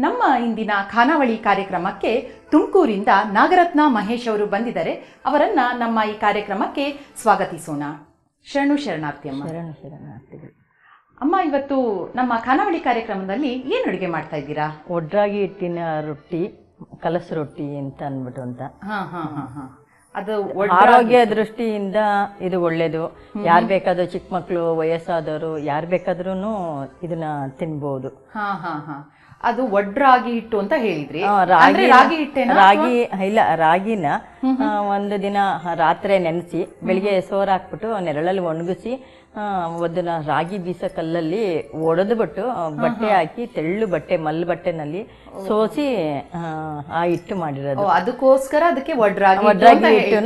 ನಮ್ಮ ಇಂದಿನ ಖಾನಾವಳಿ ಕಾರ್ಯಕ್ರಮಕ್ಕೆ ತುಮಕೂರಿಂದ ನಾಗರತ್ನ ಮಹೇಶ್ ಅವರು ಬಂದಿದ್ದಾರೆ. ಅವರನ್ನ ನಮ್ಮ ಈ ಕಾರ್ಯಕ್ರಮಕ್ಕೆ ಸ್ವಾಗತಿಸೋಣ. ಶರಣು ಶರಣಾರ್ಥಿ ಅಮ್ಮ. ಶರಣು ಶರಣಾರ್ಥಿಗಳು. ಅಮ್ಮ, ಇವತ್ತು ನಮ್ಮ ಖಾನಾವಳಿ ಕಾರ್ಯಕ್ರಮದಲ್ಲಿ ಏನು ಅಡುಗೆ ಮಾಡ್ತಾ ಇದ್ದೀರಾ? ಒಡ್ರಾಗಿ ಹಿಟ್ಟಿನ ರೊಟ್ಟಿ, ಕಲಸ ರೊಟ್ಟಿ ಅಂತ ಅಂದ್ಬಿಟ್ಟು ಅಂತ. ಅದು ಆರೋಗ್ಯ ದೃಷ್ಟಿಯಿಂದ ಇದು ಒಳ್ಳೇದು. ಯಾರು ಬೇಕಾದ್ರೂ, ಚಿಕ್ಕ ಮಕ್ಕಳು, ವಯಸ್ಸಾದವರು, ಯಾರು ಬೇಕಾದ್ರೂ ಇದನ್ನ ತಿನ್ಬಹುದು. ಅದು ಒಡ್ರಾಗಿ ಹಿಟ್ಟು ಅಂತ ಹೇಳಿದ್ರಿ. ರಾಗಿ ಇಲ್ಲ, ರಾಗಿನ ಒಂದು ದಿನ ರಾತ್ರಿ ನೆನೆಸಿ ಬೆಳಿಗ್ಗೆ ಸೋರ್ ಹಾಕ್ಬಿಟ್ಟು ನೆರಳಲ್ಲಿ ಒಣಗಿಸಿ ಅದನ್ನ ರಾಗಿ ಬೀಸ ಕಲ್ಲಲ್ಲಿ ಒಡೆದು ಬಿಟ್ಟು ಬಟ್ಟೆ ಹಾಕಿ ತೆಳ್ಳು ಬಟ್ಟೆ ಮಲ್ಲು ಬಟ್ಟೆನಲ್ಲಿ ಸೋಸಿ ಆ ಹಿಟ್ಟು ಮಾಡಿರೋದು. ಅದಕ್ಕೋಸ್ಕರ ಅದಕ್ಕೆ ಒಡ್ರಾಗಿ ಹಿಟ್ಟು.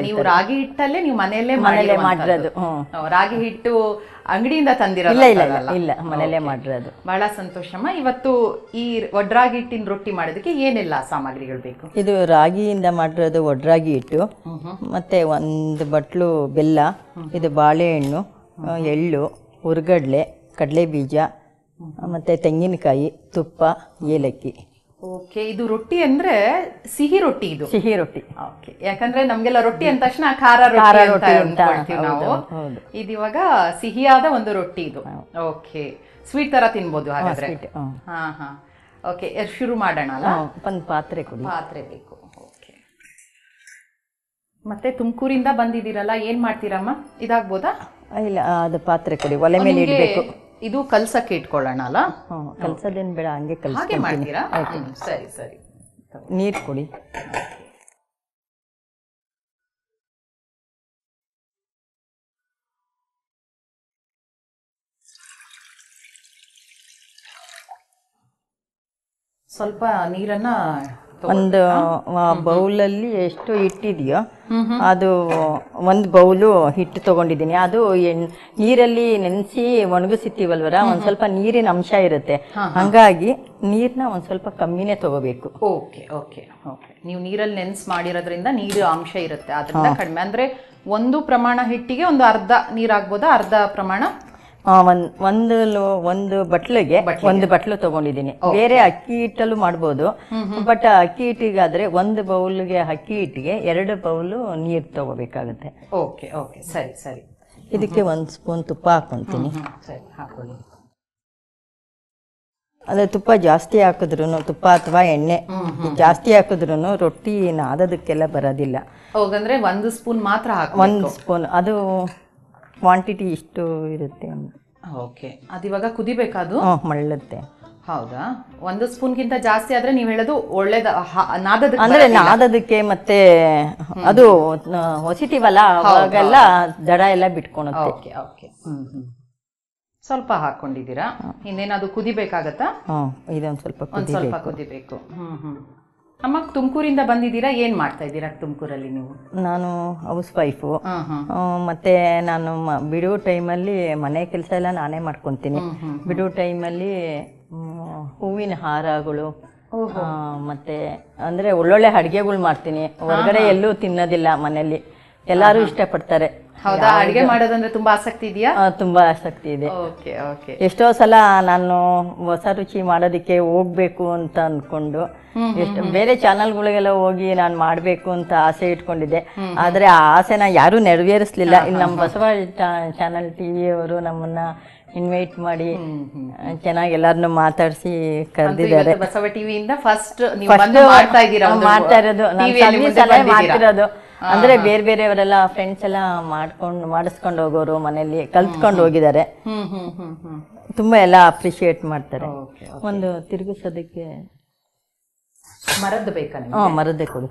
ನೀವು ರಾಗಿ ಹಿಟ್ಟಲ್ಲೇ ನೀವು ಮನೆಯಲ್ಲೇ ಮಾಡಿರೋದು. ರಾಗಿ ಹಿಟ್ಟು ಅಂಗಡಿಯಿಂದ ತಂದಿರೋದು? ಇಲ್ಲ, ಮನೆಯಲ್ಲೇ ಮಾಡಿರೋದು. ಬಹಳ ಸಂತೋಷಮ್ಮ. ಇವತ್ತು ಈ ಒಡ್ರಾಗಿ ಹಿಟ್ಟಿನ ರೊಟ್ಟಿ ಮಾಡೋದಕ್ಕೆ ಏನೆಲ್ಲ ಸಾಮಗ್ರಿಗಳು ಬೇಕು? ಇದು ರಾಗಿಯಿಂದ ಮಾಡಿರೋದು ಒಡ್ರಾಗಿ ಹಿಟ್ಟು, ಮತ್ತೆ ಒಂದು ಬಟ್ಲು ಬೆಲ್ಲ, ಇದು ಬಾಳೆಹಣ್ಣು, ಎಳ್ಳು, ಹುರ್ಗಡ್ಲೆ, ಕಡಲೆ ಬೀಜ, ಮತ್ತೆ ತೆಂಗಿನಕಾಯಿ, ತುಪ್ಪ, ಏಲಕ್ಕಿ. ಓಕೆ, ಇದು ರೊಟ್ಟಿ ಅಂದ್ರೆ ಸಿಹಿ ರೊಟ್ಟಿ. ಇದು ಸಿಹಿ ರೊಟ್ಟಿ. ಓಕೆ, ಯಾಕಂದ್ರೆ ನಮ್ಗೆಲ್ಲ ರೊಟ್ಟಿ ಅಂದ ತಕ್ಷಣ ಖಾರ ರೊಟ್ಟಿ ಅಂತ ಹೇಳ್ತೀವಿ ನಾವು. ಇದಿವಾಗ ಸಿಹಿಯಾದ ಒಂದು ರೊಟ್ಟಿ ಇದು. ಓಕೆ, ಸ್ವೀಟ್ ತರ ತಿನ್ಬೋದು ಹಾಗಾದ್ರೆ. ಓಕೆ, ಶುರು ಮಾಡೋಣ ಅಲ್ಲ? ಒಂದು ಪಾತ್ರೆ ಕೊಡಿ. ಪಾತ್ರೆ ಬೇಕು. ಓಕೆ, ಮತ್ತೆ ತುಮಕೂರಿಂದ ಬಂದಿದ್ದೀರಲ್ಲ, ಏನ್ ಮಾಡ್ತೀರಮ್ಮ? ಇದಾಗ್ಬೋದಾ? ಇಲ್ಲ, ಅದು ಪಾತ್ರೆ ಕೊಡಿ, ಒಲೆ ಮೇಲೆ ಇಡಬೇಕು. ಇದು ಕಲ್ಸಕ್ಕೆ ಇಟ್ಕೊಳ್ಳೋಣ ಅಲ್ಲ? ಕಲ್ಸೋದೇನು ಬೇಡ, ಹಂಗೆ ಹಾಗೆ ಮಾಡ್ತೀರಾ? ಸರಿ ಸರಿ. ನೀರು ಕೊಡಿ. ಸ್ವಲ್ಪ ನೀರನ್ನ ಒಂದು ಬೌಲಲ್ಲಿ ಎಷ್ಟು ಹಿಟ್ಟಿದೆಯೋ ಅದು ಒಂದು ಬೌಲು ಹಿಟ್ಟು ತಗೊಂಡಿದ್ದೀನಿ. ಅದು ನೀರಲ್ಲಿ ನೆನೆಸಿ ಒಣಗಿಸಿರ್ತೀವಲ್ವರ, ಒಂದ್ ಸ್ವಲ್ಪ ನೀರಿನ ಅಂಶ ಇರುತ್ತೆ. ಹಂಗಾಗಿ ನೀರ್ನ ಒಂದ್ ಸ್ವಲ್ಪ ಕಮ್ಮಿನೇ ತಗೋಬೇಕು. Okay okay okay. ನೀವು ನೀರಲ್ಲಿ ನೆನೆಸಿ ಮಾಡಿರೋದ್ರಿಂದ ನೀರು ಅಂಶ ಇರುತ್ತೆ, ಅದರಿಂದ ಕಡಿಮೆ. ಅಂದ್ರೆ ಒಂದು ಪ್ರಮಾಣ ಹಿಟ್ಟಿಗೆ ಒಂದು ಅರ್ಧ ನೀರ್ ಆಗ್ಬೋದಾ? ಅರ್ಧ ಪ್ರಮಾಣ ಒಂದು ಬಟ್ಲಿಗೆ ಒಂದು ಬಟ್ಲು ತಗೊಂಡಿದ್ದೀನಿ. ಬೇರೆ ಅಕ್ಕಿ ಹಿಟ್ಟಲ್ಲೂ ಮಾಡ್ಬೋದು, ಬಟ್ ಅಕ್ಕಿ ಹಿಟ್ಟಿಗಾದ್ರೆ ಒಂದು ಬೌಲ್ಗೆ ಅಕ್ಕಿ ಹಿಟ್ಟಿಗೆ 2 ಬೌಲು ನೀರು ತಗೋಬೇಕಾಗತ್ತೆ. ಓಕೆ ಓಕೆ, ಸರಿ ಸರಿ. ಇದಕ್ಕೆ 1 ಸ್ಪೂನ್ ತುಪ್ಪ ಹಾಕೊಂತೀನಿ. ಸರಿ, ಹಾಕೊಳ್ಳಿ. ಅದೇ ತುಪ್ಪ ಜಾಸ್ತಿ ಹಾಕಿದ್ರು, ತುಪ್ಪ ಅಥವಾ ಎಣ್ಣೆ ಜಾಸ್ತಿ ಹಾಕಿದ್ರು ರೊಟ್ಟಿ ನಾದೋದಕ್ಕೆಲ್ಲ ಬರೋದಿಲ್ಲ. ಹೋಗಂದ್ರೆ 1 ಸ್ಪೂನ್ ಮಾತ್ರ ಹಾಕಿ. 1 ಸ್ಪೂನ್, ಅದು ಕ್ವಾಂಟಿಟಿ ಇಷ್ಟು ಇರುತ್ತೆ. ಓಕೆ, ಅದಿವಾಗ ಕುದಿಬೇಕಾದು? ಮಳ್ಳುತ್ತೆ. ಹೌದಾ? 1 ಸ್ಪೂನ್ಗಿಂತ ಜಾಸ್ತಿ ಆದ್ರೆ ನೀವು ಹೇಳೋದು ಒಳ್ಳೇದ ನಾದೋದಕ್ಕೆ? ಅಂದ್ರೆ ನಾದೋದಕ್ಕೆ ಮತ್ತೆ ಅದು ಹೊಸಿತೀವಲ್ಲ ಅವಾಗೆಲ್ಲ ದಡ ಎಲ್ಲ ಬಿಟ್ಕೊಳುತ್ತೆ. Okay okay. ಸ್ವಲ್ಪ ಹಾಕೊಂಡಿದ್ದೀರಾ. ಇನ್ನೇನದು ಕುದಿಬೇಕಾಗತ್ತಾ? ಇದೊಂದು ಸ್ವಲ್ಪ ಕುದಿಬೇಕು. ಅಮ್ಮ, ತುಮಕೂರಿಂದ ಬಂದಿದ್ದೀರಾ, ಏನ್ ಮಾಡ್ತಾ ಇದ್ದೀರಾ ತುಮಕೂರಲ್ಲಿ ನೀವು? ನಾನು ಹೌಸ್ ವೈಫು. ಮತ್ತೆ ನಾನು ಬಿಡುವ ಟೈಮಲ್ಲಿ ಮನೆ ಕೆಲಸ ಎಲ್ಲ ನಾನೇ ಮಾಡ್ಕೊತೀನಿ. ಬಿಡುವ ಟೈಮಲ್ಲಿ ಹೂವಿನ ಹಾರಗಳು, ಮತ್ತೆ ಅಂದ್ರೆ ಒಳ್ಳೊಳ್ಳೆ ಅಡುಗೆಗಳು ಮಾಡ್ತೀನಿ. ಹೊರಗಡೆ ಎಲ್ಲೂ ತಿನ್ನೋದಿಲ್ಲ, ಮನೆಯಲ್ಲಿ ಎಲ್ಲಾರು ಇಷ್ಟಪಡ್ತಾರೆ. ಹೌದಾ? ಅಡುಗೆ ಮಾಡೋದಂದ್ರೆ ತುಂಬಾ ಆಸಕ್ತಿ ಇದೆಯಾ? ತುಂಬಾ ಆಸಕ್ತಿ ಇದೆ. Okay okay. ಎಷ್ಟೋ ಸಲ ನಾನು ಹೊಸ ರುಚಿ ಮಾಡೋದಕ್ಕೆ ಹೋಗ್ಬೇಕು ಅಂತ ಅನ್ಕೊಂಡು ಬೇರೆ ಚಾನಲ್ಗಳಿಗೆಲ್ಲ ಹೋಗಿ ನಾನು ಮಾಡ್ಬೇಕು ಅಂತ ಆಸೆ ಇಟ್ಕೊಂಡಿದ್ದೆ. ಆದ್ರೆ ಆ ಆಸೆನ ಯಾರು ನೆರವೇರಿಸ್ಲಿಲ್ಲ. ಇನ್ನು ನಮ್ಮ ಬಸವ ಚಾನಲ್ ಟಿವಿ ಅವರು ನಮ್ಮನ್ನ ಇನ್ವೈಟ್ ಮಾಡಿ ಚೆನ್ನಾಗಿ ಎಲ್ಲಾರನ್ನು ಮಾತಾಡಿಸಿ ಕರೆದಿದ್ದಾರೆ. ಬಸವ ಟಿವಿಯಿಂದ ಫಸ್ಟ್ ಮಾಡ್ತಾ ಇರೋದು, ಮಾಡ್ತಿರೋದು. ಅಂದ್ರೆ ಬೇರೆ ಬೇರೆಯವರೆಲ್ಲ ಫ್ರೆಂಡ್ಸ್ ಎಲ್ಲ ಮಾಡಿಸ್ಕೊಂಡು ಹೋಗೋರು, ಮನೆಯಲ್ಲಿ ಕಲ್ತ್ಕೊಂಡು ಹೋಗಿದ್ದಾರೆ. ತುಂಬಾ ಎಲ್ಲ ಅಪ್ರಿಶಿಯೇಟ್ ಮಾಡ್ತಾರೆ. ಒಂದು ತಿರುಗಿಸೋದಕ್ಕೆ ಮರದ್ದು ಬೇಕಾ? ಮರದ್ದೇ ಕೊಡಿ,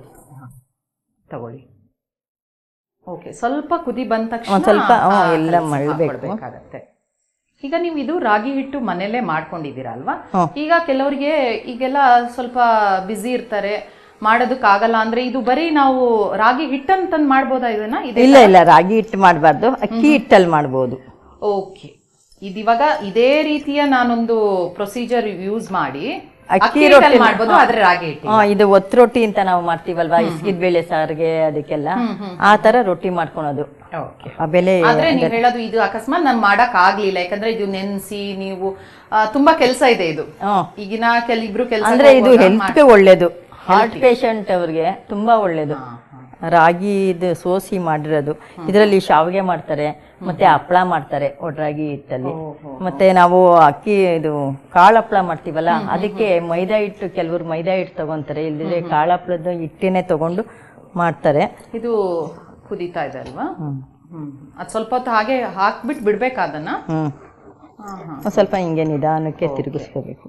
ತಗೊಳ್ಳಿ. ಓಕೆ, ಸ್ವಲ್ಪ ಕುದಿ ಬಂದ ತಕ್ಷಣ ಸ್ವಲ್ಪ ಎಲ್ಲ ಮಳ್ಳಬೇಕಾಗತ್ತೆ. ಈಗ ನೀವು ಇದು ರಾಗಿ ಹಿಟ್ಟು ಮನೆಯಲ್ಲೇ ಮಾಡ್ಕೊಂಡಿದ್ದೀರಾ ಅಲ್ವಾ? ಈಗ ಕೆಲವರಿಗೆ ಈಗೆಲ್ಲ ಸ್ವಲ್ಪ ಬ್ಯುಸಿ ಇರ್ತಾರೆ, ಮಾಡೋದಕ್ಕಾಗಲ್ಲ ಅಂದ್ರೆ ಇದು ಬರೀ ನಾವು ರಾಗಿ ಹಿಟ್ಟಂತಂದು ಮಾಡ್ಬೋದಾ ಇದನ್ನ? ಇಲ್ಲ, ರಾಗಿ ಹಿಟ್ಟು ಮಾಡಬಾರ್ದು, ಅಕ್ಕಿ ಹಿಟ್ಟಲ್ಲಿ ಮಾಡ್ಬೋದು. ಓಕೆ, ಇದಿವಾಗ ಇದೇ ರೀತಿಯ ನಾನೊಂದು ಪ್ರೊಸೀಜರ್ ಯೂಸ್ ಮಾಡಿ ಅಕ್ಕಿ ರೊಟ್ಟಿ ಮಾಡ್ಬೋದು, ಆದ್ರೆ ರಾಗಿ ಹಿಟ್ಟು ಇದು ಒತ್ತು ರೊಟ್ಟಿ ಅಂತ ನಾವು ಮಾಡ್ತೀವಲ್ವಾ, ಇಸ್ಕಿದ ಬೇಳೆ ಸಾರಿಗೆ ಅದಕ್ಕೆಲ್ಲ ಆ ತರ ರೊಟ್ಟಿ ಮಾಡ್ಕೊಳೋದು. ಆ ಬೆಲೆ. ಆದ್ರೆ ನೀವು ಹೇಳೋದು ಇದು ಅಕಸ್ಮಾತ್ ನಾನು ಮಾಡಕ್ ಆಗ್ಲಿಲ್ಲ, ಯಾಕಂದ್ರೆ ಇದು ನೆನ್ಸಿ ನೀವು ತುಂಬಾ ಕೆಲಸ ಇದೆ ಇದು. ಈಗಿನ ಇಬ್ರು ಕೆಲಸ ಅಂದ್ರೆ ಇದು ಹೆಲ್ತ್ಗೆ ಒಳ್ಳೇದು, ಹಾರ್ಟ್ ಪೇಷಂಟ್ ಅವ್ರಿಗೆ ತುಂಬಾ ಒಳ್ಳೇದು. ರಾಗಿ ಇದು ಸೋಸಿ ಮಾಡಿರೋದು, ಇದರಲ್ಲಿ ಶಾವಿಗೆ ಮಾಡ್ತಾರೆ, ಮತ್ತೆ ಹಪ್ಪಳ ಮಾಡ್ತಾರೆ ಒಡ್ರಾಗಿ ಹಿಟ್ಟಲ್ಲಿ. ಮತ್ತೆ ನಾವು ಅಕ್ಕಿ ಇದು ಕಾಳು ಹಪ್ಪಳ ಮಾಡ್ತೀವಲ್ಲ, ಅದಕ್ಕೆ ಮೈದಾ ಹಿಟ್ಟು, ಕೆಲವರು ಮೈದಾ ಹಿಟ್ಟು ತಗೊಂತಾರೆ, ಇಲ್ಲದಿದ್ರೆ ಕಾಳು ಹಪ್ಪಳದ ಹಿಟ್ಟೇನೆ ತಗೊಂಡು ಮಾಡ್ತಾರೆ. ಇದು ಕುದೀತಾ ಇದೆ ಅಲ್ವಾ? ಅದ್ ಸ್ವಲ್ಪ ಹೊತ್ತು ಹಾಗೆ ಹಾಕ್ಬಿಟ್ಟು ಬಿಡ್ಬೇಕಾ ಅದನ್ನ? ಸ್ವಲ್ಪ ಹಿಂಗೆ ನಿಧಾನಕ್ಕೆ ತಿರುಗಿಸ್ಕೋಬೇಕು.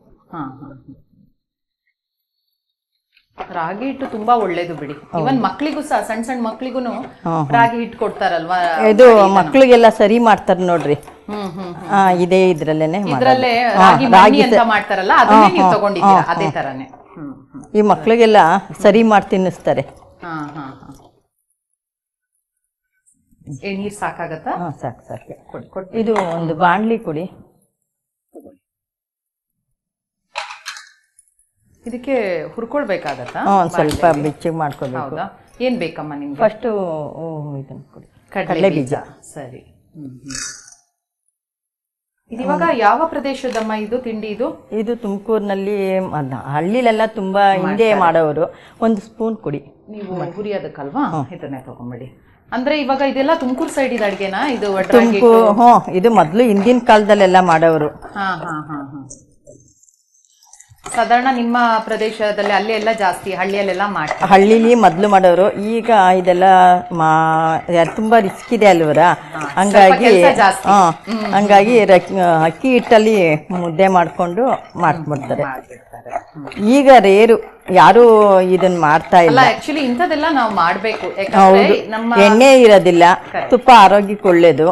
ರಾಗಿ ಹಿಟ್ಟು ತುಂಬಾ ಒಳ್ಳೇದು ಬಿಡಿ. ಇವನ್ ಮಕ್ಳಿಗೂ ಸಹ, ಸಣ್ಣ ಸಣ್ಣ ಮಕ್ಳಿಗೂನು ರಾಗಿ ಹಿಟ್ಟು ಕೊಡ್ತಾರಲ್ವಾ? ಇದು ಮಕ್ಳಿಗೆಲ್ಲ ಸರಿ ಮಾಡ್ತಾರೆ ನೋಡ್ರಿ. ಇದೇ ಇದ್ರಲ್ಲೇನೆ ರಾಗಿ ಅಂತ ಮಾಡ್ತಾರಲ್ಲ, ಅದನ್ನೇ ನೀವು ತಗೊಂಡಿದ್ದೀರಾ? ಅದೇ ತರಾನೇ ಈ ಮಕ್ಳಿಗೆಲ್ಲ ಸರಿ ಮಾಡಿ ತಿನ್ನಿಸ್ತಾರೆ. ನೀರ್ ಸಾಕಾಗತ್ತಾ? ಸಾಕು ಸಾಕು. ಇದು ಒಂದು ಬಾಣ್ಲಿ ಕೊಡಿ. ಇದಕ್ಕೆ ಹುರ್ಕೊಳ್ಬೇಕಾಗತ್ತಾ? ಸ್ವಲ್ಪ ಬೆಚ್ಚಗೆ ಮಾಡ್ಕೊಳ್ಬೇಕು. ಏನ್ ಬೇಕಮ್ಮ ನಿಮ್ಗೆ? ಫಸ್ಟ್ ಇದನ್ನ ಕೊಡಿ, ಕಡಲೆ ಬೀಜ. ಸರಿ. ಇದಿವಾಗ ಯಾವ ಪ್ರದೇಶದಮ್ಮ ಇದು ತಿಂಡಿ? ಇದು ತುಮಕೂರಿನಲ್ಲಿ, ಹಳ್ಳಿಲೆಲ್ಲ ತುಂಬಾ ಹಿಂದೆ ಮಾಡೋರು. ಒಂದು ಸ್ಪೂನ್ ಕೊಡಿ. ನೀವು ಹುರಿಯೋದಕ್ಕಲ್ವಾ? ಇದನ್ನೇ ತಗೊಂಬಿಡಿ. ಅಂದ್ರೆ ಇವಾಗ ಇದೆಲ್ಲ ತುಮಕೂರು ಸೈಡ್ ಇದೆ ಅಡ್ಗೆನಾ ಇದು? ಇದು ಮೊದ್ಲು ಹಿಂದಿನ ಕಾಲದಲ್ಲೆಲ್ಲ ಮಾಡೋರು. ಸಾಧಾರಣ ನಿಮ್ಮ ಪ್ರದೇಶದಲ್ಲಿ ಅಲ್ಲಿ ಎಲ್ಲ ಜಾಸ್ತಿ ಹಳ್ಳಿಯಲ್ಲೆಲ್ಲ ಮಾಡ್ತಾರೆ. ಹಳ್ಳಿಲಿ ಮೊದ್ಲು ಮಾಡೋರು. ಈಗ ಇದೆಲ್ಲ ತುಂಬಾ ರಿಸ್ಕ್ ಇದೆ ಅಲ್ವರ, ಹಂಗಾಗಿ ಅಕ್ಕಿ ಹಿಟ್ಟಲ್ಲಿ ಮುದ್ದೆ ಮಾಡ್ಕೊಂಡು ಮಾಡ್ಬಿಡ್ತಾರೆ. ಈಗ ರೇರು ಯಾರು ಇದನ್ನ ಮಾಡ್ತಾ ಇಲ್ಲ. ಆಕ್ಚುಲಿ ಇಂಥದೆಲ್ಲ ನಾವು ಮಾಡ್ಬೇಕು. ಎಣ್ಣೆ ಇರೋದಿಲ್ಲ, ತುಪ್ಪ ಆರೋಗ್ಯಕ್ಕೆ ಒಳ್ಳೇದು.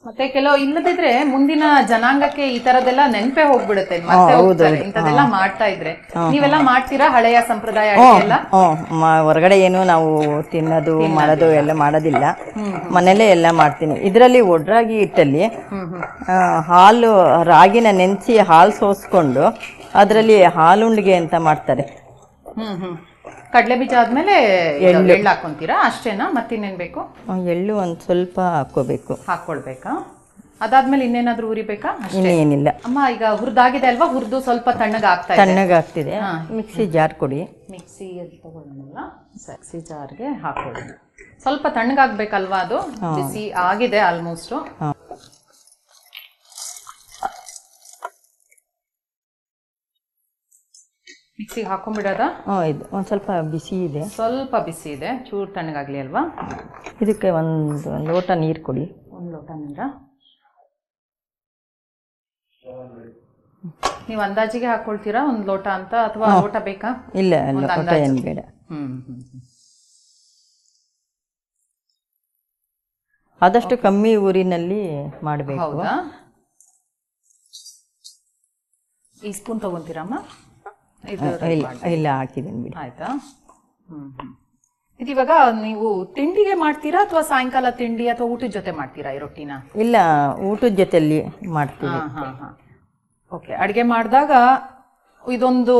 ಮತ್ತೆ ಕೆಲವು ಇಲ್ಲದಿದ್ರೆ ಮುಂದಿನ ಜನಾಂಗಕ್ಕೆ ಈ ತರದೆಲ್ಲ ನೆನಪೇ ಹೋಗ್ಬಿಡುತ್ತೆ. ಇಂಥದೆಲ್ಲ ಮಾಡ್ತಾ ಇದ್ರೆ ನೀವೆಲ್ಲ ಮಾಡ್ತೀರಾ? ಹಳೆಯ ಸಂಪ್ರದಾಯ ಎಲ್ಲ ಹೊರಗಡೆ ಏನು ನಾವು ತಿನ್ನೋದು ಮಾಡೋದು ಎಲ್ಲ ಮಾಡೋದಿಲ್ಲ, ಮನೇಲೆ ಎಲ್ಲ ಮಾಡ್ತೀನಿ. ಇದರಲ್ಲಿ ಒಡ್ರಾಗಿ ಹಿಟ್ಟಲ್ಲಿ ಹಾಲು, ರಾಗಿನ ನೆನೆಸಿ ಹಾಲು ಸೋಸ್ಕೊಂಡು ಅದರಲ್ಲಿ ಹಾಲುಂಡಿಗೆ ಅಂತ ಮಾಡ್ತಾರೆ. ಕಡಲೆ ಬೀಜ ಆದ್ಮೇಲೆ ಎಳ್ಳು ಹಾಕೊಂತೀರಾ? ಅಷ್ಟೇನಾ? ಮತ್ತಿನ್ನೇನ್ ಬೇಕು? ಎಳ್ಳು ಒಂದ್ ಸ್ವಲ್ಪ ಹಾಕೊಳ್ಬೇಕಾ? ಅದಾದ್ಮೇಲೆ ಇನ್ನೇನಾದ್ರೂ ಹುರಿಬೇಕಾ? ಇನ್ನೇನಿಲ್ಲ ಅಮ್ಮ. ಈಗ ಹುರಿದಾಗಿದೆ ಅಲ್ವಾ? ಹುರಿದು ಸ್ವಲ್ಪ ತಣ್ಣಗಾಗ್ತಿದೆ. ಮಿಕ್ಸಿ ಜಾರ್ ಕೊಡಿ. ಮಿಕ್ಸಿ ತಗೊಳ್ಳೋಣ. ಮಿಕ್ಸಿ ಜಾರ್ಗೆ ಹಾಕೊಳ್ಳಿ. ಸ್ವಲ್ಪ ತಣ್ಣಗಾಗ್ಬೇಕಲ್ವಾ? ಅದು ಬಿಸಿ ಆಗಿದೆ ಆಲ್ಮೋಸ್ಟ್. ಮಿಕ್ಸಿಗೆ ಹಾಕೊಂಡ್ಬಿಡೋದ? ಇದು ಒಂದ್ ಸ್ವಲ್ಪ ಬಿಸಿ ಇದೆ. ಸ್ವಲ್ಪ ಬಿಸಿ ಇದೆ, ಚೂರು ತಣ್ಣಗಾಗ್ಲಿ ಅಲ್ವಾ? ಇದಕ್ಕೆ ಒಂದು ಲೋಟ ನೀರು ಕೊಡಿ. ಒಂದು ಲೋಟ ನೀರ. ನೀವು ಅಂದಾಜಿಗೆ ಹಾಕೊಳ್ತೀರಾ ಒಂದು ಲೋಟ ಅಂತ, ಅಥವಾ ಲೋಟ ಬೇಕಾ? ಇಲ್ಲ, ಲೋಟ ಏನು ಬೇಡ. ಆದಷ್ಟು ಕಮ್ಮಿ ಊರಿನಲ್ಲಿ ಮಾಡಬೇಕು. ಹೌದಾ? ಈ ಸ್ಪೂನ್ ತಗೊಂತೀರಮ್ಮ? ಇಲ್ಲ, ಹಾಕಿದ್ದೀನಿ ಬಿಡಿ. ಆಯ್ತಾ? ಇದಿವಾಗ ನೀವು ತಿಂಡಿಗೆ ಮಾಡ್ತೀರಾ ಅಥವಾ ಸಾಯಂಕಾಲ ತಿಂಡಿ ಅಥವಾ ಊಟದ ಜೊತೆ ಮಾಡ್ತೀರಾ ಈ ರೊಟ್ಟಿನ? ಇಲ್ಲ, ಊಟದ ಜೊತೆಲಿ ಮಾಡ್ತೀವಿ. ಓಕೆ. ಅಡುಗೆ ಮಾಡಿದಾಗ ಇದೊಂದು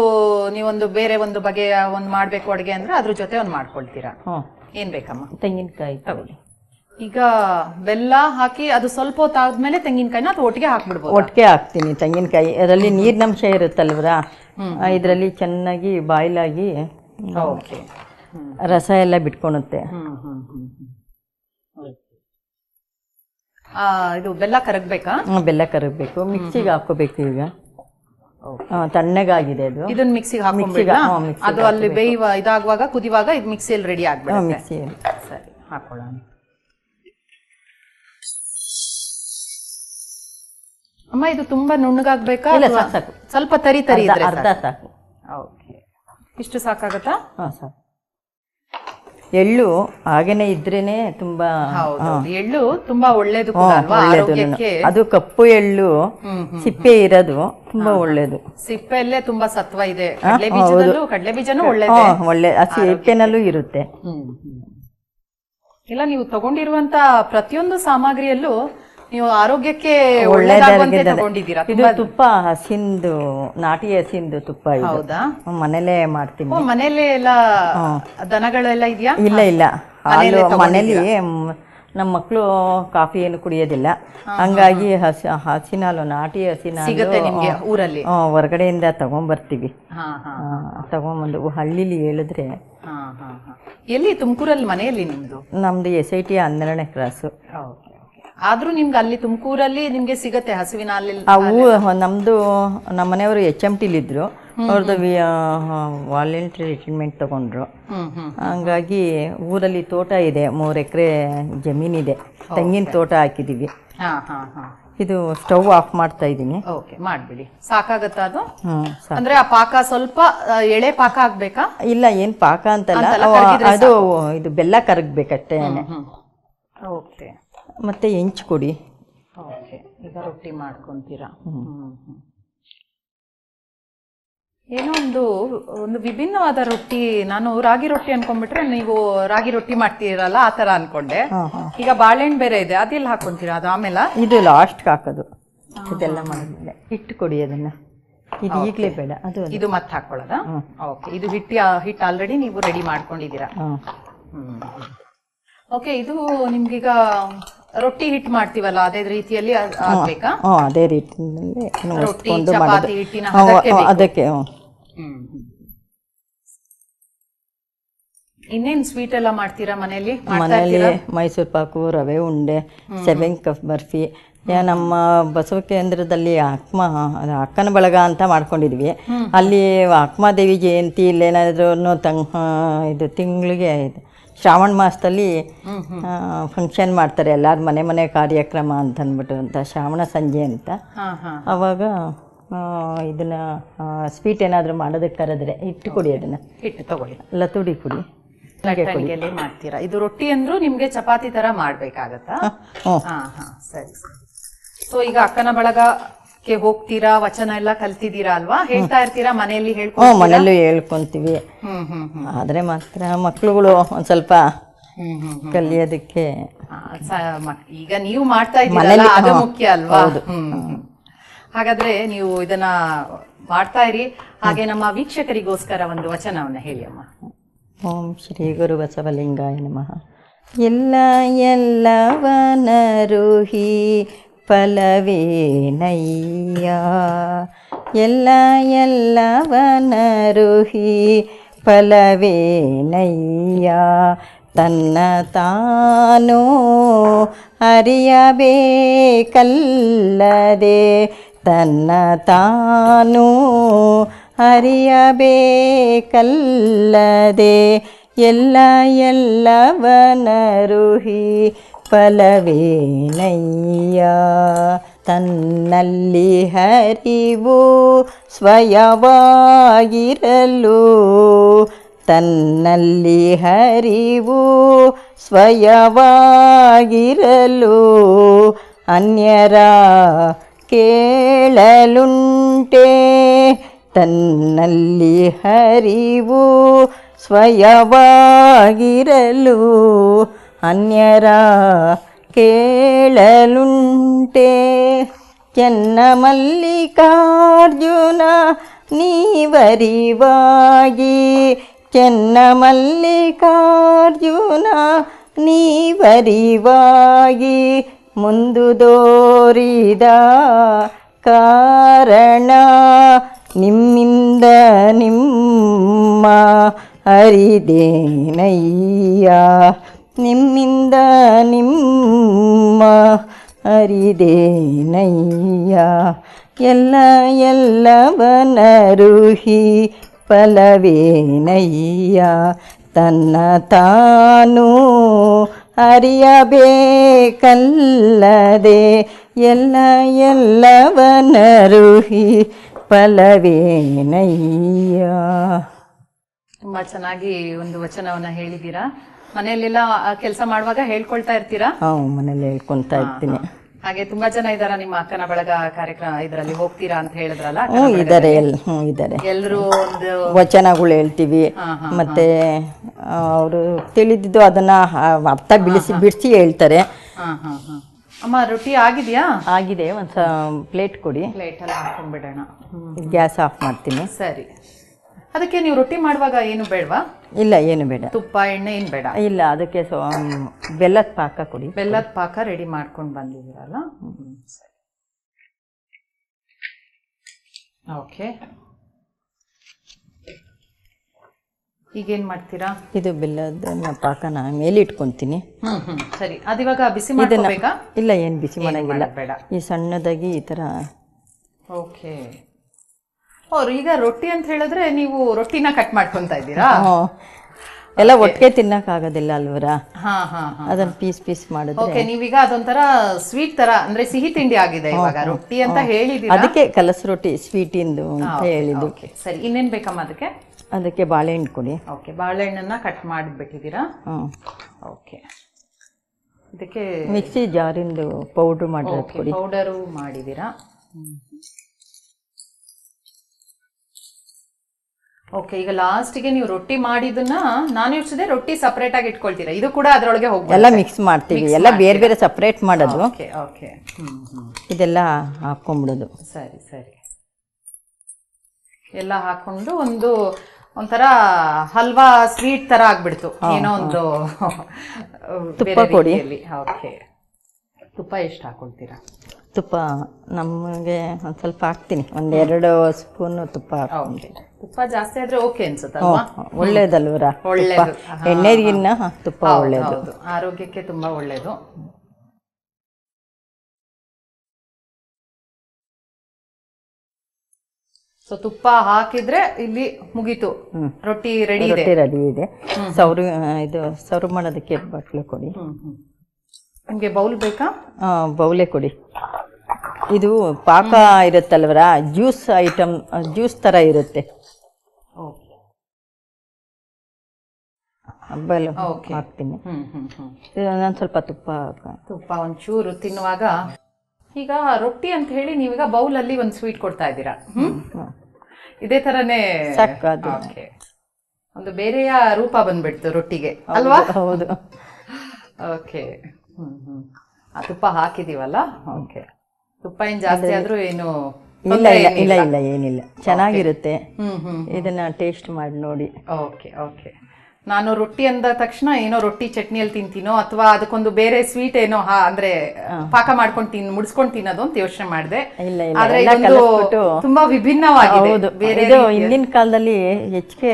ನೀವೊಂದು ಬೇರೆ ಒಂದು ಬಗೆಯ ಒಂದು ಮಾಡಬೇಕು ಅಡುಗೆ ಅಂದ್ರೆ ಅದ್ರ ಜೊತೆ ಒಂದು ಮಾಡ್ಕೊಳ್ತೀರಾ? ಏನ್ ಬೇಕಮ್ಮ? ತೆಂಗಿನಕಾಯಿ ತಗೊಳ್ಳಿ. ಈಗ ಬೆಲ್ಲ ಹಾಕಿ ಅದು ಸ್ವಲ್ಪ ಹೊತ್ತಾದ್ಮೇಲೆ ತೆಂಗಿನಕಾಯಿನ ಅಥವಾ ಒಟ್ಟಿಗೆ ಹಾಕ್ಬಿಡ್ಬೋದು? ಒಟ್ಟಿಗೆ ಹಾಕ್ತೀನಿ ತೆಂಗಿನಕಾಯಿ. ಅದರಲ್ಲಿ ನೀರಿನಂಶ ಇರುತ್ತಲ್ವರ, ಇದರಲ್ಲಿ ಚೆನ್ನಾಗಿ ಬಾಯ್ಲ್ ಆಗಿ ರಸ ಎಲ್ಲ ಬಿಟ್ಕೊಳುತ್ತೆ. ಇದು ಬೆಲ್ಲ ಕರಗಬೇಕಾ? ಬೆಲ್ಲ ಕರಗಬೇಕು. ಮಿಕ್ಸಿಗೆ ಹಾಕೋಬೇಕು. ಈಗ ತಣ್ಣಗಾಗಿದೆ ಅದು. ಇದನ್ನ ಮಿಕ್ಸಿಗೆ ಹಾಕೊಂಡ್ಬಿಡ್ಲಾ? ಅದು ಅಲ್ಲಿ ಬೇಯುವ ಇದಾಗುವಾಗ ಕುದಿವಾಗ ಇದು ಮಿಕ್ಸಿಯಲ್ಲಿ ರೆಡಿ ಆಗ್ಬಿಡುತ್ತೆ. ಮಿಕ್ಸಿಯಲ್ಲಿ ಸರಿ, ಹಾಕೊಳ್ಳೋಣ. ಅಮ್ಮ, ಇದು ತುಂಬಾ ನುಣ್ಣಗಾಗ್ಬೇಕಾ? ಸಾಕು, ಸ್ವಲ್ಪ ತರಿ ತರಿ ಇದ್ರೆ ಅರ್ಧ ಸಾಕು. ಓಕೆ. ಇಷ್ಟು ಸಾಕಾಗತ್ತಾ? ಸಾಕು. ಎಳ್ಳು ಹಾಗೇನೆ ಇದ್ರೇನೆ ತುಂಬಾ. ಎಳ್ಳು ತುಂಬಾ ಒಳ್ಳೇದು ಕೂಡ ಅಲ್ವಾ ಆರೋಗ್ಯಕ್ಕೆ? ಅದು ಕಪ್ಪು ಎಳ್ಳು, ಸಿಪ್ಪೆ ಇರೋದು ತುಂಬಾ ಒಳ್ಳೇದು. ಸಿಪ್ಪೆಯಲ್ಲೇ ತುಂಬಾ ಸತ್ವ ಇದೆ. ಕಡಲೆ ಬೀಜನೂ ಒಳ್ಳೇದು. ಒಳ್ಳೆ ಸಿಪ್ಪೆನಲ್ಲೂ ಇರುತ್ತೆ. ಇಲ್ಲ, ನೀವು ತಗೊಂಡಿರುವಂತ ಪ್ರತಿಯೊಂದು ಸಾಮಗ್ರಿಯಲ್ಲೂ ನೀವು ಆರೋಗ್ಯಕ್ಕೆ ಒಳ್ಳೆಯದಾಗುವಂತೆ ತಗೊಂಡಿದ್ದೀರಾ. ಇದು ತುಪ್ಪ ಹಸಿಂದು, ನಾಟಿ ಹಸಿಂದು ತುಪ್ಪ ಇದು. ಹೌದಾ? ಮನೇಲೇ ಮಾಡ್ತೀನಿ. ಮನೇಲೆ ಎಲ್ಲ ದನಗಳೆಲ್ಲ ಇದೆಯಾ? ಇಲ್ಲ ಹಾಲು ಮನೇಲಿ. ನಮ್ಮ ಮಕ್ಕಳು ಕಾಫಿ ಏನು ಕುಡಿಯೋದಿಲ್ಲ, ಹಂಗಾಗಿ ಹಸಿನ ಹಾಲು, ನಾಟಿ ಹಸಿನ ಸಿಗುತ್ತೆ ನಿಮ್ಗೆ ಊರಲ್ಲಿ? ಹೊರಗಡೆಯಿಂದ ತಗೊಂಬರ್ತೀವಿ. ತಗೊಂಬಂದು ಹಳ್ಳಿಲಿ ಹೇಳಿದ್ರೆ. ಎಲ್ಲಿ? ತುಮಕೂರಲ್ಲಿ ಮನೆಯಲ್ಲಿ ನಿಮ್ದು? ನಮ್ದು SIT 12ನೇ ಕ್ರಾಸು. ಆದ್ರೂ ನಿಮ್ಗೆ ಅಲ್ಲಿ ತುಮಕೂರಲ್ಲಿ ನಿಮ್ಗೆ ಸಿಗತ್ತೆ ಹಸುವಿನ ಹಾಲಿಲ್ಲ? ನಮ್ದು ನಮ್ಮ ಮನೆಯವರು HMT ಇದ್ರು, ಅವ್ರದ್ದು ವಾಲಂಟ್ರಿ ರಿಟೈರ್ಮೆಂಟ್ ತಗೊಂಡ್ರು. ಹಂಗಾಗಿ ಊರಲ್ಲಿ ತೋಟ ಇದೆ, 3 ಎಕರೆ ಜಮೀನಿದೆ, ತೆಂಗಿನ ತೋಟ ಹಾಕಿದೀವಿ. ಇದು ಸ್ಟವ್ ಆಫ್ ಮಾಡ್ತಾ ಇದ್ದೀನಿ. ಓಕೆ, ಮಾಡ್ಬಿಡಿ. ಸಾಕಾಗತ್ತಾ ಅದು? ಅಂದ್ರೆ ಆ ಪಾಕ ಸ್ವಲ್ಪ ಎಳೆ ಪಾಕ ಆಗ್ಬೇಕಾ? ಇಲ್ಲ, ಏನ್ ಪಾಕ ಅಂತಲ್ಲ, ಅದು ಇದು ಬೆಲ್ಲ ಕರಗ್ಬೇಕಷ್ಟೇ. ಓಕೆ, ಮತ್ತೆ ಹೆಂಚು ಕೊಡಿ. ಓಕೆ, ಈಗ ರೊಟ್ಟಿ ಮಾಡ್ಕೊಂತೀರಾ? ಏನೋ ಒಂದು ವಿಭಿನ್ನವಾದ ರೊಟ್ಟಿ. ನಾನು ರಾಗಿ ರೊಟ್ಟಿ ಅನ್ಕೊಂಡ್ಬಿಟ್ರೆ ನೀವು ರಾಗಿ ರೊಟ್ಟಿ ಮಾಡ್ತೀರಲ್ಲ ಆ ತರ ಅನ್ಕೊಂಡೆ. ಈಗ ಬಾಳೆಹಣ್ಣು ಬೇರೆ ಇದೆ, ಅದೆಲ್ಲ ಹಾಕೊಂತೀರಾ? ಅದು ಆಮೇಲೆ ಇದು ಲಾಸ್ಟ್ ಹಾಕೋದು. ಇದೆಲ್ಲ ಮಾಡಿದ್ಮೇಲೆ ಹಿಟ್ಟು ಕೊಡಿ, ಅದನ್ನ. ಇದು ಈಗಲೇ ಬೇಡ, ಇದು ಮತ್ತೆ ಹಾಕೊಳ್ಳೋದಾ? ಓಕೆ, ಇದು ಹಿಟ್ಟು ಆಲ್ರೆಡಿ ನೀವು ರೆಡಿ ಮಾಡ್ಕೊಂಡಿದ್ದೀರಾ. ಓಕೆ, ಇದು ನಿಮ್ಗೀಗ ರೊಟ್ಟಿ ಹಿಟ್ಟು ಮಾಡ್ತೀವಲ್ಲ ಅದೇ ರೀತಿಯಲ್ಲಿ ಆಗ್ಬೇಕಾ? ಅದೇ ರೀತಿಯಲ್ಲಿ ರೊಟ್ಟಿ ಚಪಾತಿ ಹಿಟ್ಟಿನ ಅದಕ್ಕೆ. ಇನ್ನೇನ್ ಸ್ವೀಟ್ ಎಲ್ಲ ಮಾಡ್ತೀರಾ ಮನೆಯಲ್ಲಿ? ಮೈಸೂರು ಪಾಕು, ರವೆ ಉಂಡೆ, ಸೆವೆಂಕಫ್ ಬರ್ಫಿ. ನಮ್ಮ ಬಸವ ಕೇಂದ್ರದಲ್ಲಿ ಅಕ್ಕನ ಬಳಗ ಅಂತ ಮಾಡ್ಕೊಂಡಿದ್ವಿ. ಅಲ್ಲಿ ಅಕ್ಕಮಹಾದೇವಿ ಜಯಂತಿ ಇಲ್ಲೇನಾದ್ರೂ ಇದು ತಿಂಗಳಿಗೆ ಶ್ರಾವಣ ಮಾಸದಲ್ಲಿ ಫಂಕ್ಷನ್ ಮಾಡ್ತಾರೆ, ಎಲ್ಲಾರು ಮನೆ ಕಾರ್ಯಕ್ರಮ ಅಂತ ಅಂದ್ಬಿಟ್ಟು, ಅಂತ ಶ್ರಾವಣ ಸಂಜೆ ಅಂತ. ಅವಾಗ ಇದನ್ನ ಸ್ವೀಟ್ ಏನಾದರೂ ಮಾಡೋದಕ್ಕೆ ಕರೆದ್ರೆ ಹಿಟ್ಟು ಕೊಡಿ, ಅದನ್ನ ಹಿಟ್ಟು ತಗೊಳ್ಳಿ, ಲತುಡಿ ಕೊಡಿ. ಮಾಡ್ತೀರಾ? ಇದು ರೊಟ್ಟಿ ಅಂದ್ರೂ ನಿಮ್ಗೆ ಚಪಾತಿ ತರ ಮಾಡ್ಬೇಕಾಗತ್ತಾ? ಸರಿ. ಸೊ ಈಗ ಅಕ್ಕನ ಬಳಗಕ್ಕೆ ಹೋಗ್ತೀರಾ, ವಚನ ಎಲ್ಲ ಕಲ್ತಿದ್ದೀರಾ ಅಲ್ವಾ? ಹೇಳ್ತಾ ಇರ್ತೀರಾ ಮನೆಯಲ್ಲಿ? ಮನೆಯಲ್ಲೂ ಹೇಳ್ಕೊಂತೀವಿ. ಆದ್ರೆ ಮಾತ್ರ ಮಕ್ಳುಗಳು ಒಂದ್ ಸ್ವಲ್ಪ ಕಲಿಯೋದಕ್ಕೆ. ಈಗ ನೀವು ಮಾಡ್ತಾ ಇದ್ದೀರಲ್ಲ ಅದು ಮುಖ್ಯ ಅಲ್ವಾ? ಹಾಗಾದ್ರೆ ನೀವು ಇದನ್ನ ಮಾಡ್ತಾ ಇರಿ. ಹಾಗೆ ನಮ್ಮ ವೀಕ್ಷಕರಿಗೋಸ್ಕರ ಒಂದು ವಚನವನ್ನ ಹೇಳಿ ಅಮ್ಮ. ಓಂ ಶ್ರೀ ಗುರು ಬಸವಲಿಂಗಾಯ ನಮಃ. ಎಲ್ಲವನರುಹಿ ಫಲವೇನಯ್ಯ, ಎಲ್ಲವನರುಹಿ ಫಲವೇನಯ್ಯ, ತನ್ನ ತಾನು ಅರಿಯಬೇಕಲ್ಲದೆ, ತನ್ನ ತಾನು ಅರಿಯಬೇಕಲ್ಲದೆ, ಎಲ್ಲವನರುಹಿ ಫಲವೇನಯ್ಯ. ತನ್ನಲ್ಲಿ ಹರಿವು ಸ್ವಯವಾಗಿರಲು, ತನ್ನಲ್ಲಿ ಹರಿವು ಸ್ವಯವಾಗಿರಲು, ಅನ್ಯರ ಕೇಳಲುಂಟೆ. ತನ್ನಲ್ಲಿ ಹರಿವು ಸ್ವಯವಾಗಿರಲು, ಅನ್ಯರ ಕೇಳಲುಂಟೆ. ಚೆನ್ನ ಮಲ್ಲಿಕಾರ್ಜುನ ನೀವರಿವಾಗಿ, ಚೆನ್ನ ಮಲ್ಲಿಕಾರ್ಜುನ ನೀವರಿವಾಗಿ, ಮುಂದುದೋರಿದ ಕಾರಣ ನಿಮ್ಮಿಂದ ನಿಮ್ಮ ಅರಿದೇನಯ್ಯ, ನಿಮ್ಮಿಂದ ನಿಮ್ಮ ಅರಿದೇನಯ್ಯ. ಎಲ್ಲವನರುಹಿ ಫಲವೇನಯ್ಯ, ತನ್ನ ತಾನು ಅರಿಯಬೇಕಲ್ಲದೆ, ಎಲ್ಲವನರುಹಿ ಫಲವೇನಯ್ಯ. ತುಂಬಾ ಚೆನ್ನಾಗಿ ಒಂದು ವಚನವನ್ನ ಹೇಳಿದ್ದೀರಾ. ಮನೆಯಲ್ಲೆಲ್ಲ ಕೆಲಸ ಮಾಡುವಾಗ ಹೇಳ್ಕೊಳ್ತಾ ಇರ್ತೀರಾ? ಮನೇಲಿ ಹೇಳ್ಕೊಂತಾ ಇರ್ತೀನಿ. ಹಾಗೆ ತುಂಬಾ ಜನ ಇದಾರ ನಿಮ್ಮ ಅಕ್ಕನ ಬಳಗ ಕಾರ್ಯಕ್ರಮ ಇದರಲ್ಲಿ ಹೋಗ್ತೀರಾ ಅಂತ ಹೇಳಿದ್ರಲ್ಲ? ಇದಾರೆ, ಎಲ್ರು ಒಂದು ವಚನಗಳು ಹೇಳ್ತೀವಿ. ಮತ್ತೆ ಅವರು ತಿಳಿದಿದ್ದು ಅದನ್ನ ಅರ್ಥ ಬಿಡಿಸಿ ಹೇಳ್ತಾರೆ. ಅಮ್ಮ ರೊಟ್ಟಿ ಆಗಿದೆಯಾ? ಆಗಿದೆ. ಒಂದು ಪ್ಲೇಟ್ ಕೊಡಿ. ಪ್ಲೇಟಲ್ಲಿ ಹಾಕೊಂಡ್ಬಿಡೋಣ. ಗ್ಯಾಸ್ ಆಫ್ ಮಾಡ್ತೀನಿ. ಸರಿ. ಅದಕ್ಕೆ ನೀವು ರೊಟ್ಟಿ ಮಾಡುವಾಗ ಏನು ಬೇಡವಾ? ಇಲ್ಲ, ಏನು ಬೇಡ. ತುಪ್ಪ ಎಣ್ಣೆ ಏನು ಬೇಡ? ಇಲ್ಲ, ಅದಕ್ಕೆ ಬೆಲ್ಲದ ಪಾಕ ಕೊಡಿ. ಬೆಲ್ಲದ ಪಾಕ ರೆಡಿ ಮಾಡ್ಕೊಂಡು ಬಂದಿದ್ದೀರಲ್ಲ. ಸರಿ. ಓಕೆ, ಈಗೇನು ಮಾಡ್ತೀರಾ? ಇದು ಬೆಲ್ಲದ ಪಾಕನ ಮೇಲೆ ಇಟ್ಕೊತೀನಿ. ಸರಿ. ಅದಿವಾಗ ಬಿಸಿ ಮಾಡ್ಕೋಬೇಕಾ? ಇಲ್ಲ, ಏನು ಬಿಸಿ ಮಾಡೋಂಗಿಲ್ಲ. ಬೇಡ. ಈ ಸಣ್ಣದಾಗಿ ಈ ಥರ. ಓಕೆ. ಈಗ ರೊಟ್ಟಿ ಅಂತ ಹೇಳಿದ್ರೆ ನೀವು ರೊಟ್ಟಿನ ಕಟ್ ಮಾಡ್ಕೊತಾ ಇದ್ದೀರಾ? ಎಲ್ಲ ಒಟ್ಟಿಗೆ ತಿನ್ನಕ್ಕಾಗೋದಿಲ್ಲ ಅಲ್ವರ? ಹಾ ಹಾ. ಅದನ್ನ ಪೀಸ್ ಪೀಸ್ ಮಾಡಿದ್ರೆ. ಓಕೆ, ನೀವೀಗ ಅದೊಂಥರ ಸ್ವೀಟ್ ತರ ಅಂದ್ರೆ ಸಿಹಿ ತಿಂಡಿ ಆಗಿದೆ ಇವಾಗ. ರೊಟ್ಟಿ ಅಂತ ಹೇಳಿದೀರಾ, ಅದಕ್ಕೆ ಕಲಸ್ ರೊಟ್ಟಿ ಸ್ವೀಟ್ ಇಂದು ಅಂತ ಹೇಳಿದ್ದು. ಸರಿ, ಇನ್ನೇನ್ ಬೇಕಮ್ಮ ಅದಕ್ಕೆ? ಅದಕ್ಕೆ ಬಾಳೆಹಣ್ಣು ಕೊಡಿ. ಓಕೆ, ಬಾಳೆಹಣ್ಣನ್ನ ಕಟ್ ಮಾಡಿಬಿಟ್ಟಿದ್ದೀರಾ? ಓಕೆ. ಇದಕ್ಕೆ ಮಿಕ್ಸಿ ಜಾರಿಂದು ಪೌಡ್ರ್ ಮಾಡಿರೋದು ಕೊಡಿ. ಪೌಡರು ಮಾಡಿದ್ದೀರಾ? ಓಕೆ. ಈಗ ಲಾಸ್ಟಿಗೆ ನೀವು ರೊಟ್ಟಿ ಮಾಡಿದ್ದನ್ನ ನಾನು ಯೋಚಿಸಿದೆ ರೊಟ್ಟಿ ಸಪರೇಟ್ ಆಗಿ ಇಟ್ಕೊಳ್ತೀರಾ, ಇದು ಕೂಡ ಅದರೊಳಗೆ ಹೋಗ್ಬೋದು? ಎಲ್ಲ ಮಿಕ್ಸ್ ಮಾಡ್ತೀವಿ, ಎಲ್ಲ ಬೇರೆ ಬೇರೆ ಸಪರೇಟ್ ಮಾಡೋದು. Okay okay. ಇದೆಲ್ಲ ಹಾಕೊಂಡ್ಬಿಡೋದು. ಸರಿ ಸರಿ. ಎಲ್ಲ ಹಾಕೊಂಡು ಒಂಥರ ಹಲ್ವಾ ಸ್ವೀಟ್ ತರ ಆಗ್ಬಿಡ್ತು, ಏನೋ ಒಂದು. ತುಪ್ಪ ಕೊಡಿ. ಓಕೆ. ತುಪ್ಪ ಎಷ್ಟು ಹಾಕೊಳ್ತೀರಾ? ತುಪ್ಪ ನಮಗೆ ಒಂದು ಸ್ವಲ್ಪ ಹಾಕ್ತೀನಿ, 1-2 ಸ್ಪೂನ್ ತುಪ್ಪ ಹಾಕ್ತೀನಿ. ತುಪ್ಪ ಜಾಸ್ತಿ ಆದ್ರೆ ಓಕೆ ಅನ್ಸುತ್ತಲ್ವಾ? ಒಳ್ಳೇದಲ್ವರ? ಒಳ್ಳೇದು. ಎಣ್ಣೆಗಿನ್ನ ತುಪ್ಪ ಒಳ್ಳೇದು, ಆರೋಗ್ಯಕ್ಕೆ ತುಂಬಾ ಒಳ್ಳೇದು. ಸೊ ತುಪ್ಪ ಹಾಕಿದ್ರೆ ಇಲ್ಲಿ ಮುಗೀತು, ರೊಟ್ಟಿ ರೆಡಿ ಇದೆ. ರೆಡಿ ಇದೆ. ಸರ್ವ್ ಮಾಡೋದಕ್ಕೆ ಬಟ್ಲು ಕೊಡಿ. ನಿಮಗೆ ಬೌಲ್ ಬೇಕಾ? ಬೌಲೇ ಕೊಡಿ. ಇದು ಪಾಕ ಇರುತ್ತಲ್ವರ, ಜ್ಯೂಸ್ ಐಟಮ್, ಜ್ಯೂಸ್ ತರ ಇರುತ್ತೆ. ಬೌಲ್ ಹಾಕ್ತೀನಿ. ನಾನು ಸ್ವಲ್ಪ ತುಪ್ಪ ಒಂಚೂರು ತಿನ್ನುವಾಗ. ಈಗ ರೊಟ್ಟಿ ಅಂತ ಹೇಳಿ ನೀವೀಗ ಬೌಲಲ್ಲಿ ಒಂದು ಸ್ವೀಟ್ ಕೊಡ್ತಾ ಇದ್ದೀರಾ. ಇದೇ ತರನೇ ಒಂದು ಬೇರೆಯ ರೂಪ ಬಂದ್ಬಿಡ್ತು ರೊಟ್ಟಿಗೆ ಅಲ್ವಾ? ಹೌದು. ಓಕೆ. ಆ ತುಪ್ಪ ಹಾಕಿದೀವಲ್ಲ. ಓಕೆ. ತುಪ್ಪ ಏನ್ ಜಾಸ್ತಿ ಆದ್ರೂ ಏನು ಇಲ್ಲ ಇಲ್ಲ ಇಲ್ಲ ಇಲ್ಲ, ಏನಿಲ್ಲ, ಚೆನ್ನಾಗಿರುತ್ತೆ. ಇದನ್ನ ಟೇಸ್ಟ್ ಮಾಡಿ ನೋಡಿ. Okay okay. ನಾನು ರೊಟ್ಟಿ ಅಂದ ತಕ್ಷಣ ಏನೋ ರೊಟ್ಟಿ ಚಟ್ನಿಯಲ್ಲಿ ತಿಂತೀನೋ ಅಥವಾ ಅದಕ್ಕೊಂದು ಬೇರೆ ಸ್ವೀಟ್ ಏನೋ ಅಂದ್ರೆ ಪಾಕ ಮಾಡ್ಕೊಂಡು ಮುಡಿಸ್ಕೊಂಡು ತಿನ್ನೋದು ಅಂತ ಯೋಚನೆ ಮಾಡಿದೆ. ಆದ್ರೆ ತುಂಬಾ ವಿಭಿನ್ನವಾಗಿದೆ. ಬೇರೆ ಹಿಂದಿನ ಕಾಲದಲ್ಲಿ ಹೆಚ್ಚಿಗೆ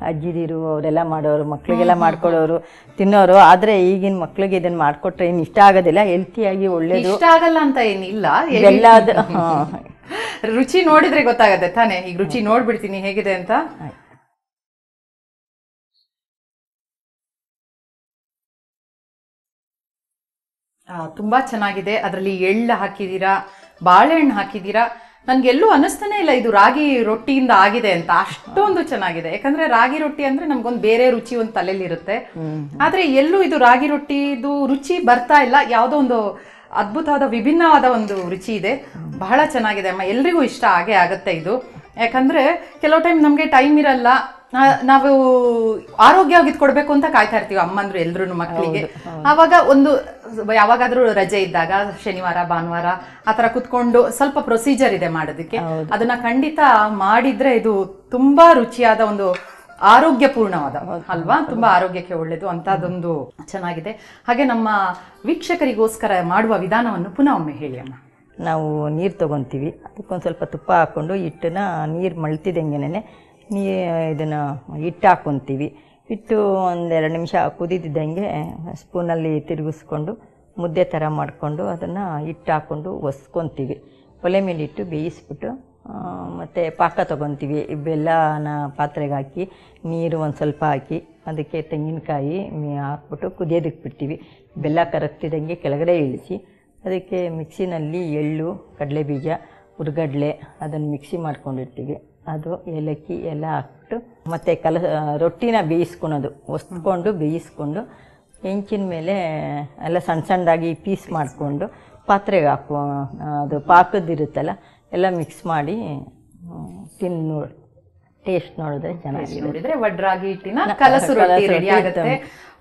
ಅಜ್ಜಿದಿರು ಅವರೆಲ್ಲ ಮಾಡೋರು, ಮಕ್ಳಿಗೆಲ್ಲ ಮಾಡ್ಕೊಡೋರು, ತಿನ್ನೋರು. ಆದ್ರೆ ಈಗಿನ ಮಕ್ಳಿಗೆ ಇದನ್ನ ಮಾಡ್ಕೊಟ್ರೆ ಏನ್ ಇಷ್ಟ ಆಗೋದಿಲ್ಲ, ಹೆಲ್ತಿಯಾಗಿ ಒಳ್ಳೇದು. ಇಷ್ಟ ಆಗಲ್ಲ ಅಂತ ಏನಿಲ್ಲ, ಎಲ್ಲಾದ ರುಚಿ ನೋಡಿದ್ರೆ ಗೊತ್ತಾಗತ್ತೆ ತಾನೇ. ಈಗ ರುಚಿ ನೋಡ್ಬಿಡ್ತೀನಿ ಹೇಗಿದೆ ಅಂತ. ತುಂಬಾ ಚೆನ್ನಾಗಿದೆ. ಅದರಲ್ಲಿ ಎಳ್ಳು ಹಾಕಿದೀರಾ, ಬಾಳೆಹಣ್ಣು ಹಾಕಿದೀರಾ. ನನ್ಗೆಲ್ಲೂ ಅನಿಸ್ತಾನೆ ಇಲ್ಲ ಇದು ರಾಗಿ ರೊಟ್ಟಿಯಿಂದ ಆಗಿದೆ ಅಂತ, ಅಷ್ಟೊಂದು ಚೆನ್ನಾಗಿದೆ. ಯಾಕಂದ್ರೆ ರಾಗಿ ರೊಟ್ಟಿ ಅಂದ್ರೆ ನಮ್ಗೊಂದು ಬೇರೆ ರುಚಿ ಒಂದು ತಲೆಯಲ್ಲಿ ಇರುತ್ತೆ. ಆದ್ರೆ ಎಲ್ಲೂ ಇದು ರಾಗಿ ರೊಟ್ಟಿದು ರುಚಿ ಬರ್ತಾ ಇಲ್ಲ, ಯಾವುದೋ ಒಂದು ಅದ್ಭುತವಾದ ವಿಭಿನ್ನವಾದ ಒಂದು ರುಚಿ ಇದೆ. ಬಹಳ ಚೆನ್ನಾಗಿದೆ ಅಮ್ಮ, ಎಲ್ರಿಗೂ ಇಷ್ಟ ಆಗೇ ಆಗತ್ತೆ ಇದು. ಯಾಕಂದ್ರೆ ಕೆಲವು ಟೈಮ್ ನಮ್ಗೆ ಟೈಮ್ ಇರಲ್ಲ, ನಾವು ಆರೋಗ್ಯವಾಗಿ ಕೊಡ್ಬೇಕು ಅಂತ ಕಾಯ್ತಾ ಇರ್ತೀವಿ ಅಮ್ಮಂದ್ರು ಎಲ್ರು ಮಕ್ಕಳಿಗೆ. ಆವಾಗ ಒಂದು ಯಾವಾಗಾದ್ರೂ ರಜೆ ಇದ್ದಾಗ ಶನಿವಾರ ಭಾನುವಾರ ಆತರ ಕುತ್ಕೊಂಡು ಸ್ವಲ್ಪ ಪ್ರೊಸೀಜರ್ ಇದೆ ಮಾಡೋದಕ್ಕೆ, ಅದನ್ನ ಖಂಡಿತ ಮಾಡಿದ್ರೆ ಇದು ತುಂಬಾ ರುಚಿಯಾದ ಒಂದು ಆರೋಗ್ಯಪೂರ್ಣವಾದ ಅಲ್ವಾ, ತುಂಬಾ ಆರೋಗ್ಯಕ್ಕೆ ಒಳ್ಳೇದು ಅಂತದೊಂದು ಚೆನ್ನಾಗಿದೆ. ಹಾಗೆ ನಮ್ಮ ವೀಕ್ಷಕರಿಗೋಸ್ಕರ ಮಾಡುವ ವಿಧಾನವನ್ನು ಪುನಃ ಒಮ್ಮೆ ಹೇಳಿ ಅಮ್ಮ. ನಾವು ನೀರು ತಗೊಂತೀವಿ, ಅದಕ್ಕೊಂದು ಸ್ವಲ್ಪ ತುಪ್ಪ ಹಾಕೊಂಡು ಹಿಟ್ಟನ್ನ ನೀರು ಮಳ್ತಿದ್ದಂಗೆನೆ ಇದನ್ನು ಹಿಟ್ಟು ಹಾಕ್ಕೊತೀವಿ. ಹಿಟ್ಟು 1-2 ನಿಮಿಷ ಕುದಿದಿದ್ದಂಗೆ ಸ್ಪೂನಲ್ಲಿ ತಿರುಗಿಸ್ಕೊಂಡು ಮುದ್ದೆ ಥರ ಮಾಡಿಕೊಂಡು ಅದನ್ನು ಹಿಟ್ಟು ಹಾಕ್ಕೊಂಡು ಒಸ್ಕೊತೀವಿ. ಒಲೆ ಮೇಲೆ ಇಟ್ಟು ಬೇಯಿಸ್ಬಿಟ್ಟು ಮತ್ತು ಪಾಕ ತೊಗೊತೀವಿ. ಬೆಲ್ಲನ ಪಾತ್ರೆಗೆ ಹಾಕಿ ನೀರು ಒಂದು ಸ್ವಲ್ಪ ಹಾಕಿ ಅದಕ್ಕೆ ತೆಂಗಿನಕಾಯಿ ಹಾಕ್ಬಿಟ್ಟು ಕುದಿಯೋದಕ್ಕೆ ಬಿಡ್ತೀವಿ. ಬೆಲ್ಲ ಕರಗ್ತಿದ್ದಂಗೆ ಕೆಳಗಡೆ ಇಳಿಸಿ ಅದಕ್ಕೆ ಮಿಕ್ಸಿನಲ್ಲಿ ಎಳ್ಳು, ಕಡಲೆಬೀಜ, ಹುರ್ಗಡ್ಲೆ ಅದನ್ನು ಮಿಕ್ಸಿ ಮಾಡ್ಕೊಂಡಿರ್ತೀವಿ. ಅದು ಏಲಕ್ಕಿ ಎಲ್ಲ ಹಾಕ್ಬಿಟ್ಟು ಮತ್ತು ರೊಟ್ಟಿನ ಬೇಯಿಸ್ಕೊಳೋದು, ಒಸ್ಕೊಂಡು ಬೇಯಿಸ್ಕೊಂಡು ಹೆಂಚಿನ ಮೇಲೆ ಎಲ್ಲ ಸಣ್ಣ ಸಣ್ಣದಾಗಿ ಪೀಸ್ ಮಾಡಿಕೊಂಡು ಪಾತ್ರೆಗೆ ಅದು ಪಾಕದಿರುತ್ತಲ್ಲ ಎಲ್ಲ ಮಿಕ್ಸ್ ಮಾಡಿ ಟೇಸ್ಟ್ ನೋಡಿದ್ರೆ ಚೆನ್ನಾಗಿದೆ. ನೋಡಿದ್ರೆ ವಡ್ರಾಗಿ ಹಿಟ್ಟಿನ ಕಲಸು ರೊಟ್ಟಿ ರೆಡಿ ಆಗುತ್ತೆ.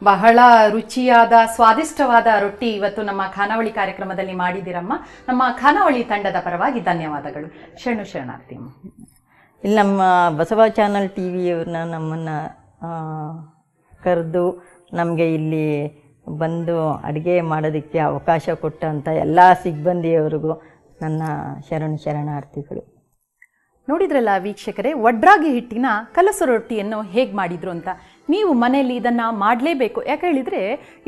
ಬಹಳ ರುಚಿಯಾದ ಸ್ವಾದಿಷ್ಟವಾದ ರೊಟ್ಟಿ ಇವತ್ತು ನಮ್ಮ ಖಾನಾವಳಿ ಕಾರ್ಯಕ್ರಮದಲ್ಲಿ ಮಾಡಿದಿರಮ್ಮ. ನಮ್ಮ ಖಾನಾವಳಿ ತಂಡದ ಪರವಾಗಿ ಧನ್ಯವಾದಗಳು. ಶರಣಾರ್ಥಿ ಅಮ್ಮ. ಇಲ್ಲಿ ನಮ್ಮ ಬಸವ ಚಾನಲ್ ಟಿವಿಯವ್ರನ್ನ ನಮ್ಮನ್ನು ಕರೆದು ನಮಗೆ ಇಲ್ಲಿ ಬಂದು ಅಡುಗೆ ಮಾಡೋದಕ್ಕೆ ಅವಕಾಶ ಕೊಟ್ಟಂಥ ಎಲ್ಲ ಸಿಬ್ಬಂದಿಯವರಿಗೂ ನನ್ನ ಶರಣಾರ್ಥಿಗಳು. ನೋಡಿದ್ರಲ್ಲ ವೀಕ್ಷಕರೇ, ವಡ್ರಾಗಿ ಹಿಟ್ಟಿನ ಕಲಸು ರೊಟ್ಟಿಯನ್ನು ಹೇಗೆ ಮಾಡಿದ್ರು ಅಂತ. ನೀವು ಮನೆಯಲ್ಲಿ ಇದನ್ನು ಮಾಡಲೇಬೇಕು. ಯಾಕೆ ಹೇಳಿದರೆ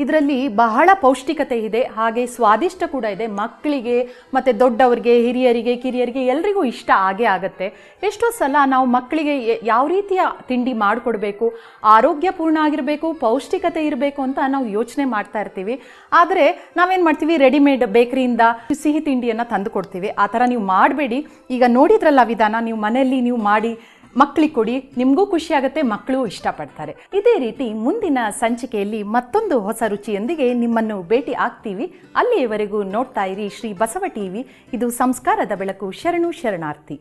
ಇದರಲ್ಲಿ ಬಹಳ ಪೌಷ್ಟಿಕತೆ ಇದೆ, ಹಾಗೆ ಸ್ವಾದಿಷ್ಟ ಕೂಡ ಇದೆ. ಮಕ್ಕಳಿಗೆ ಮತ್ತು ದೊಡ್ಡವರಿಗೆ, ಹಿರಿಯರಿಗೆ, ಕಿರಿಯರಿಗೆ ಎಲ್ರಿಗೂ ಇಷ್ಟ ಆಗೇ ಆಗುತ್ತೆ. ಎಷ್ಟೋ ಸಲ ನಾವು ಮಕ್ಕಳಿಗೆ ಯಾವ ರೀತಿಯ ತಿಂಡಿ ಮಾಡಿಕೊಡ್ಬೇಕು, ಆರೋಗ್ಯಪೂರ್ಣ ಆಗಿರಬೇಕು, ಪೌಷ್ಟಿಕತೆ ಇರಬೇಕು ಅಂತ ನಾವು ಯೋಚನೆ ಮಾಡ್ತಾ ಇರ್ತೀವಿ. ಆದರೆ ನಾವೇನು ಮಾಡ್ತೀವಿ, ರೆಡಿಮೇಡ್ ಬೇಕರಿಯಿಂದ ಸಿಹಿ ತಿಂಡಿಯನ್ನು ತಂದು ಕೊಡ್ತೀವಿ. ಆ ಥರ ನೀವು ಮಾಡಬೇಡಿ. ಈಗ ನೋಡಿದ್ರಲ್ಲ ವಿಧಾನ, ನೀವು ಮನೆಯಲ್ಲಿ ನೀವು ಮಾಡಿ ಮಕ್ಕಳಿಗೆ ಕೊಡಿ, ನಿಮಗೂ ಖುಷಿ ಆಗುತ್ತೆ, ಮಕ್ಕಳು ಇಷ್ಟಪಡ್ತಾರೆ. ಇದೇ ರೀತಿ ಮುಂದಿನ ಸಂಚಿಕೆಯಲ್ಲಿ ಮತ್ತೊಂದು ಹೊಸ ರುಚಿಯೊಂದಿಗೆ ನಿಮ್ಮನ್ನು ಭೇಟಿ ಆಗ್ತೀವಿ. ಅಲ್ಲಿಯವರೆಗೂ ನೋಡ್ತಾ ಇರಿ ಶ್ರೀ ಬಸವ ಟಿವಿ. ಇದು ಸಂಸ್ಕಾರದ ಬೆಳಕು. ಶರಣಾರ್ಥಿ.